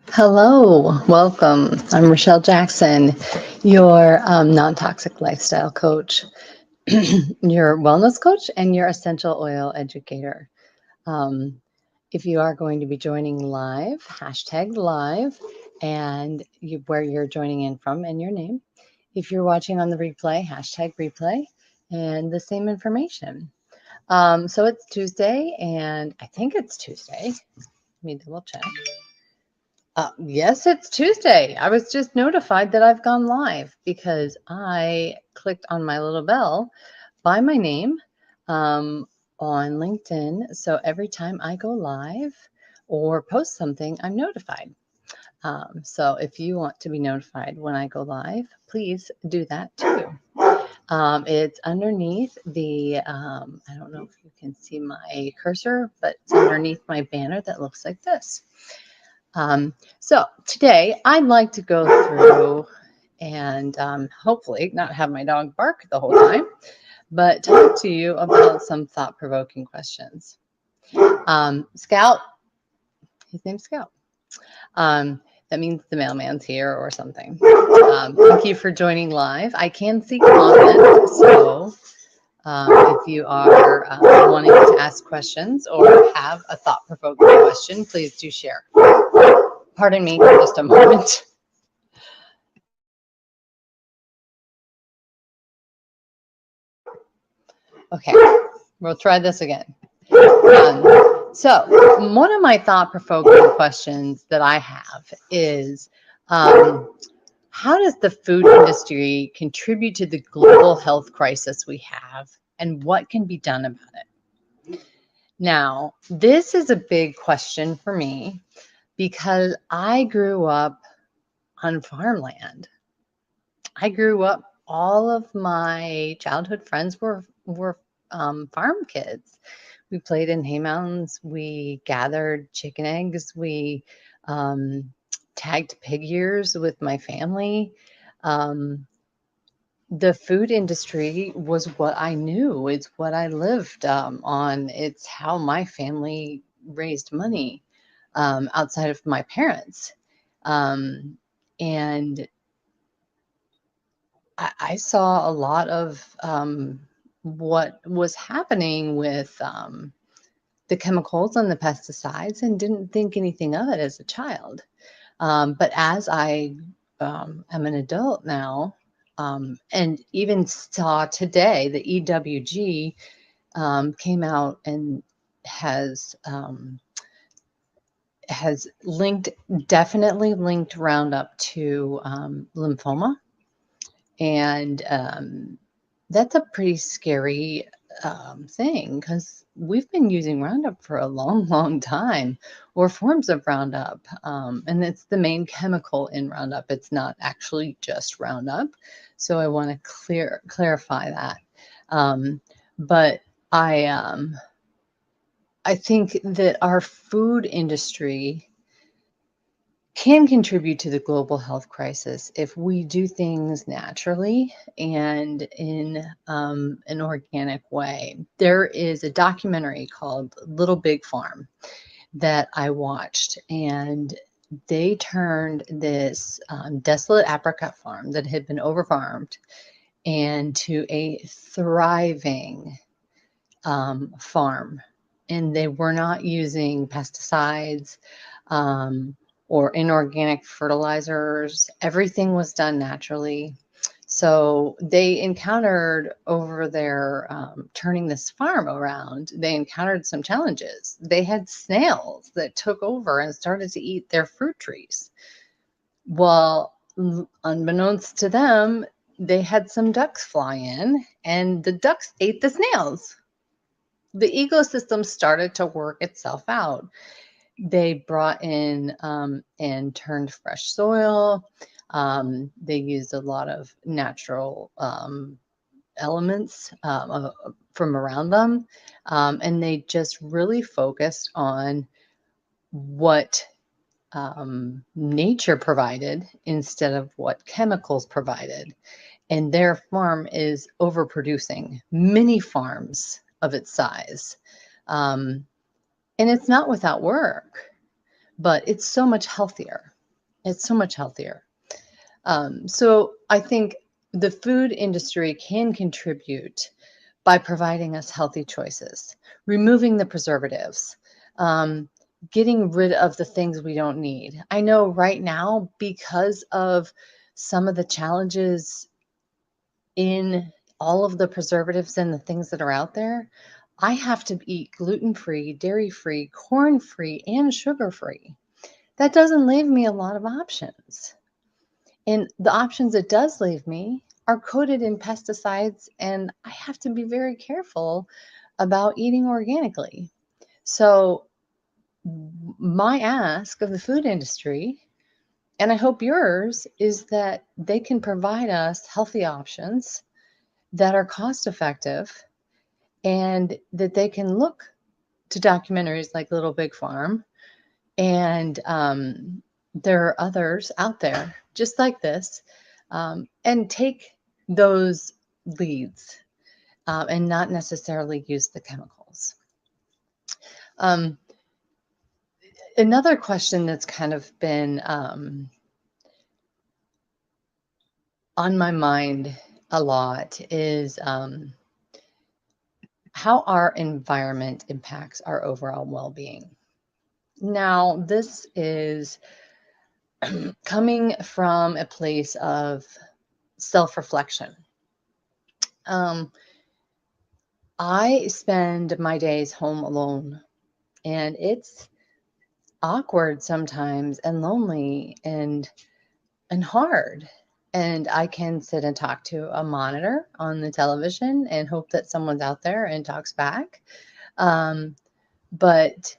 Hello, welcome. I'm Rochelle Jackson, your non-toxic lifestyle coach, your wellness coach, and your essential oil educator. Um, if you are going to be joining live, hashtag live, and where you're joining in from and your name. If you're watching on the replay, hashtag replay, and the same information. So it's Tuesday, and I think it's Tuesday. Let me double check. Yes, it's Tuesday. I was just notified that I've gone live because I clicked on my little bell by my name on LinkedIn. So every time I go live or post something, I'm notified. So if you want to be notified when I go live, please do that too. It's underneath I don't know if you can see my cursor, but it's underneath my banner that looks like this. So today I'd like to go through and hopefully not have my dog bark the whole time, but talk to you about some thought-provoking questions. Scout, his name's Scout. That means the mailman's here or something. Thank you for joining live. I can see comments, so if you are wanting to ask questions or have a thought-provoking question, please do share. Pardon me for just a moment. Okay, we'll try this again. So one of my thought-provoking questions that I have is, how does the food industry contribute to the global health crisis we have, and what can be done about it? Now, this is a big question for me because I grew up on farmland. I grew up, all of my childhood friends were farm kids. We played in hay mountains. We gathered chicken eggs. We um, tagged pig ears with my family. Um, the food industry was what I knew. It's what I lived on. It's how my family raised money outside of my parents. And I saw a lot of what was happening with the chemicals and the pesticides and didn't think anything of it as a child. But as I am an adult now, and even saw today, the EWG came out and has linked, definitely linked Roundup to lymphoma. And that's a pretty scary thing because we've been using Roundup for a long, long time, or forms of Roundup. And it's the main chemical in Roundup. It's not actually just Roundup. So I want to clarify that. But I think that our food industry can contribute to the global health crisis if we do things naturally and in an organic way. There is a documentary called Little Big Farm that I watched, and they turned this desolate apricot farm that had been overfarmed into a thriving farm. And they were not using pesticides. Or inorganic fertilizers. Everything was done naturally. So they encountered over their turning this farm around, they encountered some challenges. They had snails that took over and started to eat their fruit trees. Well, unbeknownst to them, they had some ducks fly in and the ducks ate the snails. The ecosystem started to work itself out. They brought in and turned fresh soil. They used a lot of natural elements from around them. And they just really focused on what nature provided instead of what chemicals provided. And their farm is overproducing many farms of its size. And it's not without work, but it's so much healthier. It's so much healthier. So I think the food industry can contribute by providing us healthy choices, removing the preservatives, um, getting rid of the things we don't need. I know right now, because of some of the challenges in all of the preservatives and the things that are out there, I have to eat gluten-free, dairy-free, corn-free, and sugar-free. That doesn't leave me a lot of options. And the options it does leave me are coated in pesticides, and I have to be very careful about eating organically. So, my ask of the food industry, and I hope yours, is that they can provide us healthy options that are cost effective and that they can look to documentaries like Little Big Farm. And there are others out there just like this, and take those leads, and not necessarily use the chemicals. Um, Another question that's kind of been on my mind a lot is how our environment impacts our overall well-being. Now, this is coming from a place of self-reflection. Um, I spend my days home alone, and it's awkward sometimes and lonely and hard. And I can sit and talk to a monitor on the television and hope that someone's out there and talks back. Um, but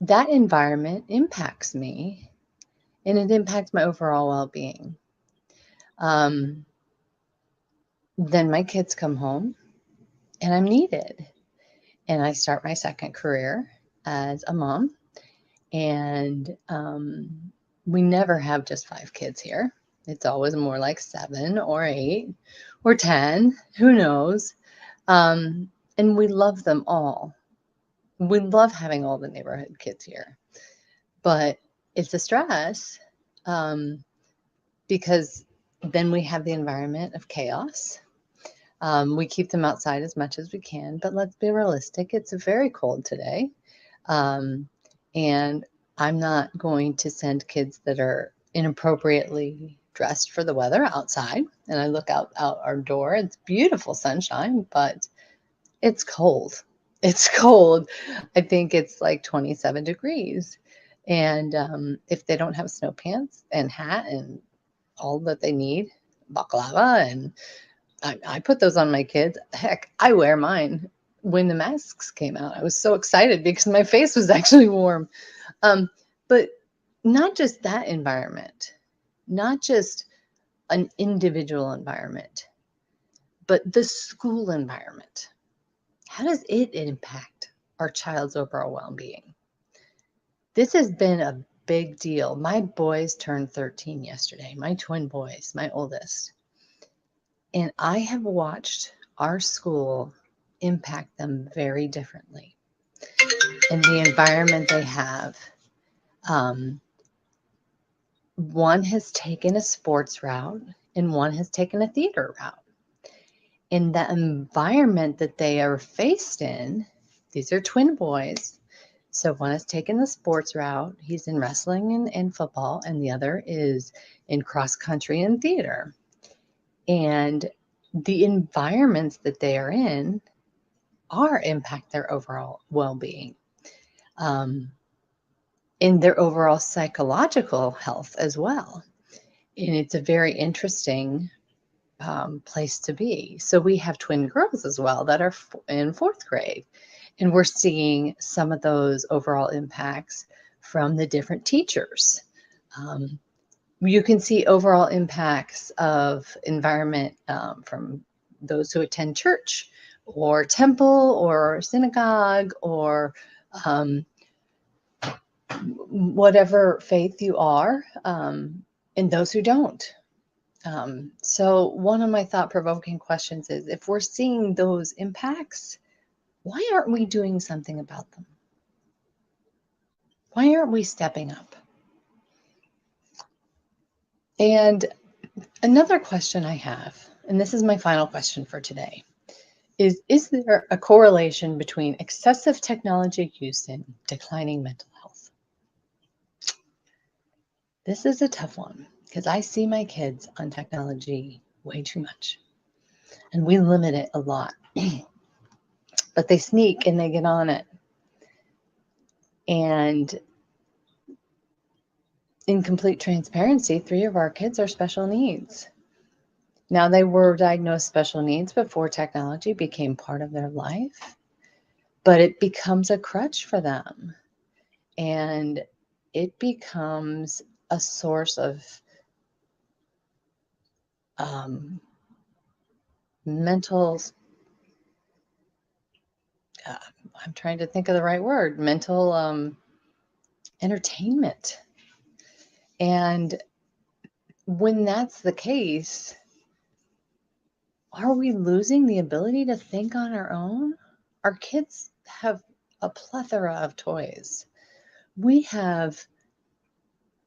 that environment impacts me, and it impacts my overall well-being. Um, then my kids come home and I'm needed. And I start my second career as a mom. And we never have just 5 kids here. It's always more like 7 or 8 or 10, who knows? And we love them all. We love having all the neighborhood kids here. But it's a stress, um, because then we have the environment of chaos. We keep them outside as much as we can, but let's be realistic. It's very cold today. Um, and I'm not going to send kids that are inappropriately dressed for the weather outside. And I look out our door. It's beautiful sunshine, but it's cold. It's cold. I think it's like 27 degrees. And if they don't have snow pants and hat and all that they need, baklava, and I put those on my kids. Heck, I wear mine when the masks came out. I was so excited because my face was actually warm. But not just that environment, not just an individual environment, but the school environment. How does it impact our child's overall well-being? This has been a big deal. My boys turned 13 yesterday, my twin boys, my oldest. And I have watched our school impact them very differently in the environment they have. Um, One has taken a sports route and one has taken a theater route. In the environment that they are faced in, these are twin boys. So one has taken the sports route. He's in wrestling and football, and the other is in cross country and theater. And the environments that they are in are impact their overall well-being, um, in their overall psychological health as well. And it's a very interesting place to be. So we have twin girls as well that are in fourth grade, and we're seeing some of those overall impacts from the different teachers. Um, you can see overall impacts of environment, from those who attend church or temple or synagogue or um, whatever faith you are, and those who don't. So one of my thought-provoking questions is, if we're seeing those impacts, why aren't we doing something about them? Why aren't we stepping up? And another question I have, and this is my final question for today, is there a correlation between excessive technology use and declining mental health? This is a tough one because I see my kids on technology way too much, and we limit it a lot. But they sneak and they get on it. And in complete transparency, 3 of our kids are special needs. Now, they were diagnosed special needs before technology became part of their life, but it becomes a crutch for them. And it becomes a source of mental, uh, I'm trying to think of the right word, mental entertainment. And when that's the case, are we losing the ability to think on our own? Our kids have a plethora of toys. We have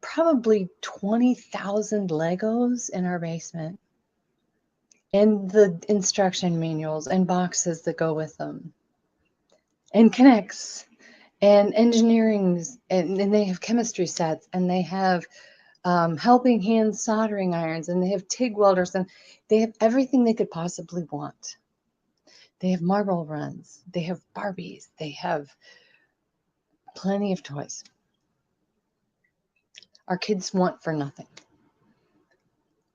probably 20,000 Legos in our basement and the instruction manuals and boxes that go with them and connects and engineerings and they have chemistry sets and they have helping hand soldering irons and they have TIG welders and they have everything they could possibly want. They have marble runs. They have Barbies. They have plenty of toys. Our kids want for nothing.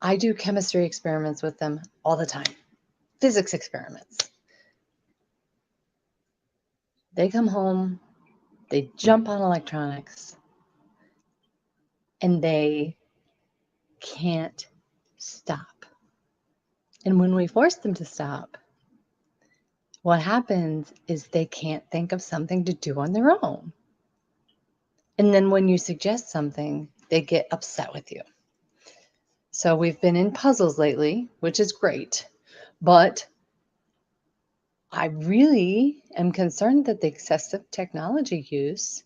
I do chemistry experiments with them all the time, physics experiments. They come home, they jump on electronics, and they can't stop. And when we force them to stop, what happens is they can't think of something to do on their own. And then when you suggest something, they get upset with you. So we've been in puzzles lately, which is great, but I really am concerned that the excessive technology use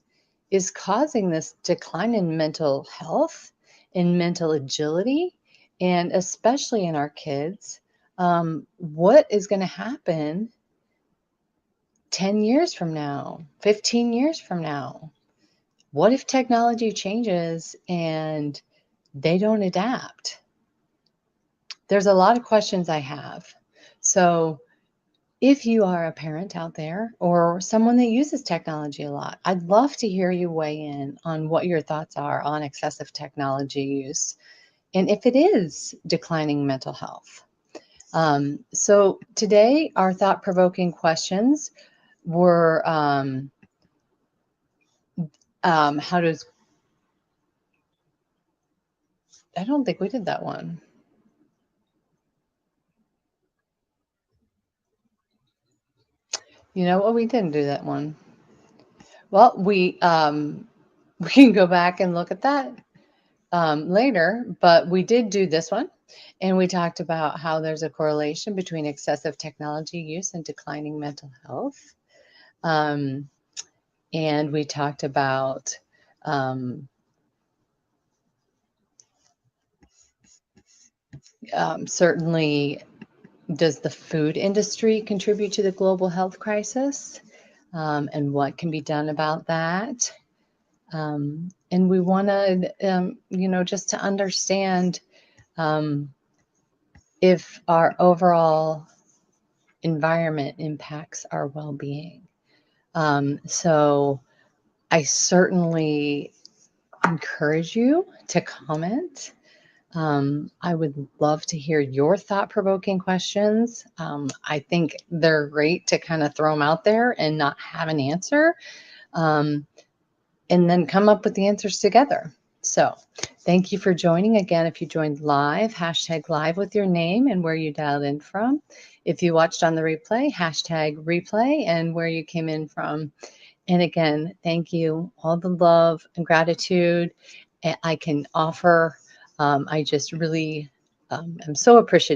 is causing this decline in mental health, in mental agility, and especially in our kids. What is going to happen 10 years from now, 15 years from now? What if technology changes and they don't adapt? There's a lot of questions I have. So if you are a parent out there or someone that uses technology a lot, I'd love to hear you weigh in on what your thoughts are on excessive technology use and if it is declining mental health. So today, our thought-provoking questions were how does, I don't think we did that one. You know what? We didn't do that one. Well, we can go back and look at that later, but we did do this one. And we talked about how there's a correlation between excessive technology use and declining mental health. Um, and we talked about certainly, does the food industry contribute to the global health crisis? And what can be done about that? And we wanted, just to understand if our overall environment impacts our well-being. So I certainly encourage you to comment. I would love to hear your thought-provoking questions. I think they're great to kind of throw them out there and not have an answer, and then come up with the answers together. So thank you for joining. Again, if you joined live, hashtag live with your name and where you dialed in from. If you watched on the replay, hashtag replay and where you came in from. And again, thank you. All the love and gratitude I can offer. I just really am so appreciative